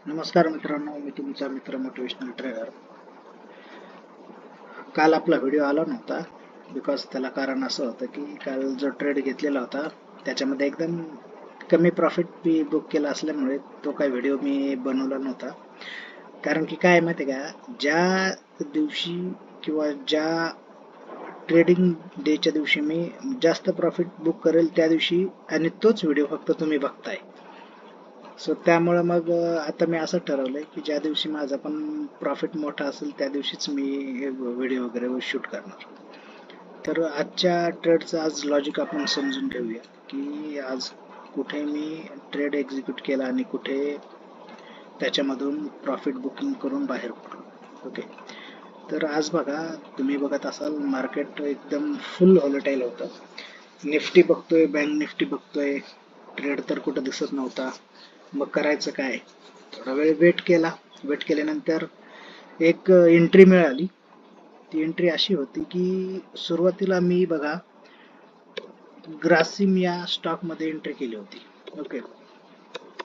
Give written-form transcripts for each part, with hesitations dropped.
नमस्कार मित्रांनो, मी तुमचा मित्र मोटिवेशनल ट्रेडर. काल आपला व्हिडिओ आला नव्हता बिकॉज त्याला कारण असं होतं की काल जो ट्रेड घेतलेला होता त्याच्यामध्ये एकदम कमी प्रॉफिट मी बुक केला असल्यामुळे तो काही व्हिडिओ मी बनवला नव्हता. कारण की काय माहिती का, ज्या दिवशी किंवा ज्या ट्रेडिंग डेच्या दिवशी मी जास्त प्रॉफिट बुक करेल त्या दिवशी आणि तोच व्हिडिओ फक्त तुम्ही बघताय. सो त्यामुळे मग आता मी असं ठरवलंय की ज्या दिवशी माझा पण प्रॉफिट मोठा असेल त्या दिवशीच मी व्हिडिओ वगैरे शूट करणार. तर आजच्या ट्रेडचं आज लॉजिक आपण समजून घेऊया की आज कुठे मी ट्रेड एक्झिक्यूट केला आणि कुठे त्याच्यामधून प्रॉफिट बुकिंग करून बाहेर पडलो. ओके, तर आज बघा, तुम्ही बघत असाल मार्केट एकदम फुल व्हॉलेटाईल होतं. निफ्टी बघतोय, बँक निफ्टी बघतोय, ट्रेड तर कुठं दिसत नव्हता. मग करायचं काय? थोडा वेळ वेट केल्यानंतर एक एंट्री मिळाली. ती एंट्री अशी होती की सुरुवातीला मी बघा ग्रासिम या स्टॉक मध्ये एंट्री केली होती. ओके,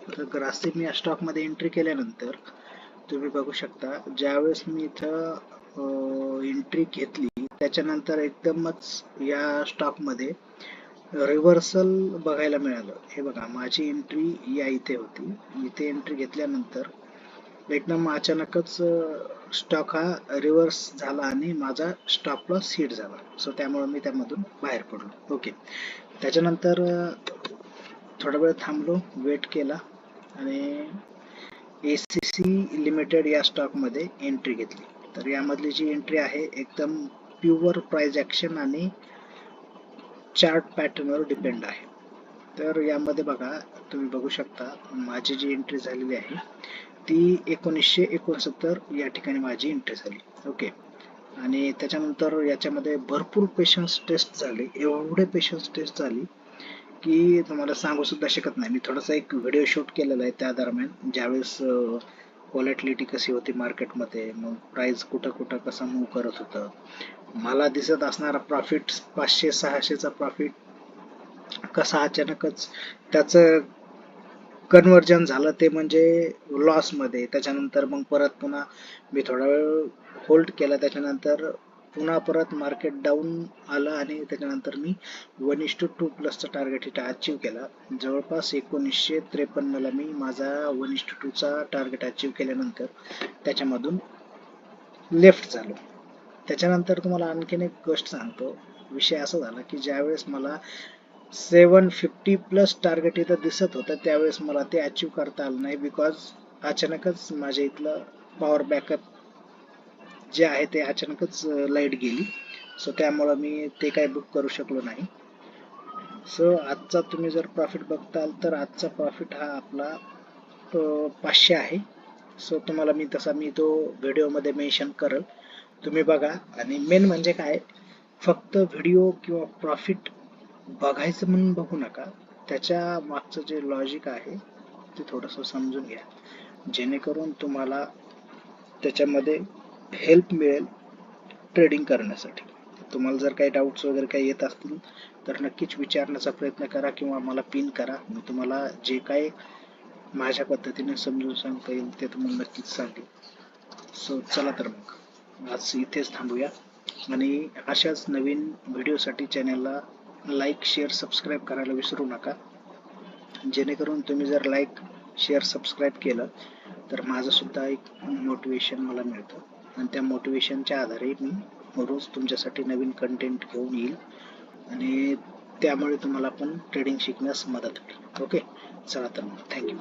तर ग्रासिम या स्टॉक मध्ये एंट्री केल्यानंतर तुम्ही बघू शकता, ज्यावेळेस मी इथं एंट्री घेतली त्याच्यानंतर एकदमच या स्टॉक मध्ये रिव्हर्सल बघायला मिळालं. हे बघा, माझी एंट्री या इथे होती. इथे एंट्री घेतल्यानंतर एकदम अचानकच स्टॉक हा रिव्हर्स झाला आणि माझा स्टॉप लॉस हिट झाला. सो त्यामुळे मी त्यामधून बाहेर पडलो. ओके, त्याच्यानंतर थोडा वेळ थांबलो, वेट केला आणि ACC लिमिटेड या स्टॉक मध्ये एंट्री घेतली. तर यामधली जी एंट्री आहे एकदम प्युअर प्राइस ऍक्शन आणि चार्ट पॅटर्नवर डिपेंड आहे. तर यामध्ये बघा, तुम्ही बघू शकता माझी जी एंट्री झालेली आहे ती 1969 या ठिकाणी माझी एंट्री झाली. ओके, आणि त्याच्यानंतर याच्यामध्ये भरपूर पेशन्स टेस्ट झाले. एवढे पेशन्स टेस्ट झाली की तुम्हाला सांगू सुद्धा शकत नाही. मी थोडासा एक व्हिडिओ शूट केलेला आहे त्या दरम्यान, ज्यावेळेस व्हॉलेटिलिटी कशी होती मार्केटमध्ये, मग प्राइस कुठं कुठं कसा मूव्ह करत होतं. मला दिसत असणारा प्रॉफिट 500-600चा प्रॉफिट कसा अचानकच त्याचं कन्वर्जन झालं ते म्हणजे लॉस मध्ये. त्याच्यानंतर मग परत पुन्हा मी थोडा वेळ होल्ड केला, त्याच्यानंतर पुन्हा परत मार्केट डाऊन आलं आणि त्याच्यानंतर मी 1:2 प्लसचा टार्गेट इथं अचीव केला. जवळपास 1953 ला मी माझा 1:2 चा टार्गेट अचीव केल्यानंतर त्याच्यामधून लेफ्ट झालो. त्याच्यानंतर तुम्हाला आणखीन एक गोष्ट सांगतो. विषय असा झाला की ज्यावेळेस मला 750 प्लस टार्गेट इथं दिसत होतं त्यावेळेस मला ते अचीव करता आलं नाही, बिकॉज अचानकच माझ्या इथलं पॉवर बॅकअप जे आहे ते अचानकच लाईट गेली. सो त्यामुळं मी ते काही बुक करू शकलो नाही. सो आजचा तुम्ही जर प्रॉफिट बघताल तर आजचा प्रॉफिट हा आपला 500 आहे. सो तुम्हाला मी तो व्हिडिओमध्ये मेन्शन करेल, तुम्ही बघा. आणि मेन म्हणजे काय, फक्त व्हिडिओ किंवा प्रॉफिट बघायचं म्हणून बघू नका, त्याच्या मागचं जे लॉजिक आहे ते थोडंसं समजून घ्या, जेणेकरून तुम्हाला त्याच्यामध्ये हेल्प मिळेल ट्रेडिंग करण्यासाठी. तुम्हाला जर काही डाऊट्स वगैरे काही येत असतील तर नक्कीच विचारण्याचा प्रयत्न करा किंवा मला पिन करा. मी तुम्हाला जे काही माझ्या पद्धतीने समजून सांगता येईल ते तुम्हाला नक्कीच सांगेल. सो चला तर मग आज इथेच थांबूया आणि अशाच नवीन व्हिडिओसाठी चॅनलला लाईक, शेअर, सबस्क्राईब करायला विसरू नका. जेणेकरून तुम्ही जर लाईक, शेअर, सबस्क्राईब केलं तर माझं सुद्धा एक मोटिवेशन मला मिळतं आणि त्या मोटिवेशनच्या आधारे मी रोज तुमच्यासाठी नवीन कंटेंट घेऊन येईल आणि त्यामुळे तुम्हाला पण ट्रेडिंग शिकण्यास मदत होईल. ओके, चला तर मग, थँक्यू.